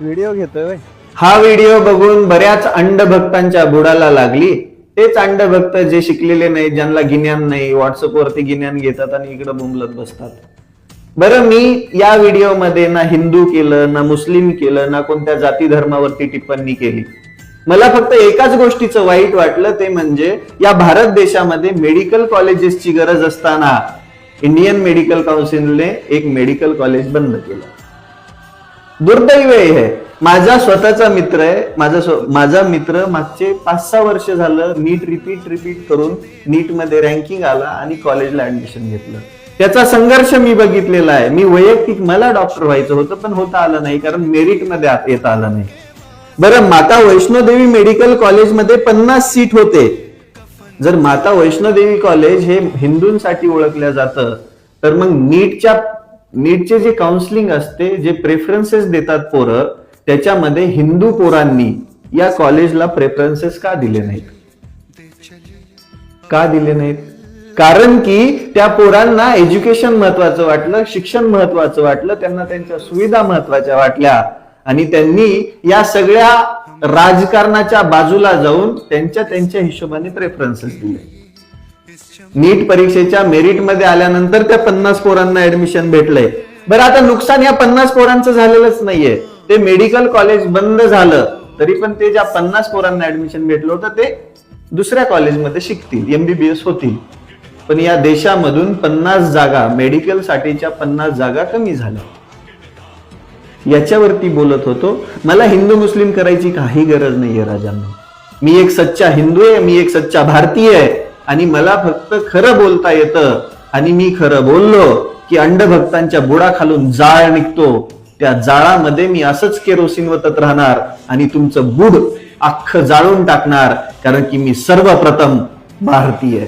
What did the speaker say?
Video घेतोय. हा video बघून बऱ्याच अंधभक्तांच्या बुडाला लागली. तेच अंधभक्त जे शिकलेले नाही, ज्यांना गिन्यान नाही, व्हॉट्सअपवरती गिन्यान घेतात आणि इकडे बोंबलत बसतात. बरं, मी या व्हिडिओमध्ये ना हिंदू केलं, ना मुस्लिम केलं, ना कोणत्या जाती धर्मावरती टिप्पणी केली. मला फक्त एकाच गोष्टीचं वाईट वाटलं, ते म्हणजे या भारत देशामध्ये मेडिकल कॉलेजेसची गरज असताना इंडियन मेडिकल काउन्सिलने एक मेडिकल कॉलेज बंद केलं. दुर्दैव आहे. माझा स्वतःचा मित्र आहे. माझा मित्र मागचे 5-6 वर्ष झालं नीट रिपीट करून नीट मध्ये रँकिंग आला आणि कॉलेजला ऍडमिशन घेतलं. त्याचा संघर्ष मी बघितलेला आहे. मी वैयक्तिक मला डॉक्टर व्हायचं होतं, पण होता आलं नाही, कारण मेरिट मध्ये येता आलं नाही. बरं, माता वैष्णोदेवी मेडिकल कॉलेजमध्ये 50 सीट होते. जर माता वैष्णोदेवी कॉलेज हे हिंदूंसाठी ओळखलं जातं, तर मग नीटचे जे काउन्सिलिंग असते, जे प्रेफरन्सेस देतात पोरं, त्याच्यामध्ये हिंदू पोरांनी या कॉलेजला प्रेफरन्सेस का दिले नाहीत? कारण की त्या पोरांना एज्युकेशन महत्वाचं वाटलं, शिक्षण महत्वाचं वाटलं, त्यांना त्यांच्या सुविधा महत्वाच्या वाटल्या आणि त्यांनी या सगळ्या राजकारणाच्या बाजूला जाऊन त्यांच्या हिशोबाने प्रेफरन्सेस दिले. नीट परीक्षेच्या मेरिट मध्ये आल्यानंतर त्या 50 पोरांना ऍडमिशन भेटलंय. बरं, आता नुकसान या 50 पोरांचं झालेलंच नाहीये. ते मेडिकल कॉलेज बंद झालं तरी पण ते ज्या 50 पोरांना ऍडमिशन भेटलं होतं ते दुसऱ्या कॉलेजमध्ये शिकतील, MBBS होतील. पण या देशामधून 50 जागा, मेडिकल साठीच्या 50 जागा कमी झाल्या. याच्यावरती बोलत होतो. मला हिंदू मुस्लिम करायची काही गरज नाहीये राजांना. मी एक सच्चा हिंदू आहे, मी एक सच्चा भारतीय आहे आणि मला फक्त खरं बोलता येतं. आणि मी खरं बोललो की अंधभक्तांच्या बुडाखालून जाळ निघतो. त्या जाळामध्ये मी असंच केरोसिन वतत राहणार आणि तुमचं बुड अख्खं जाळून टाकणार, कारण की मी सर्वप्रथम भारतीय आहे.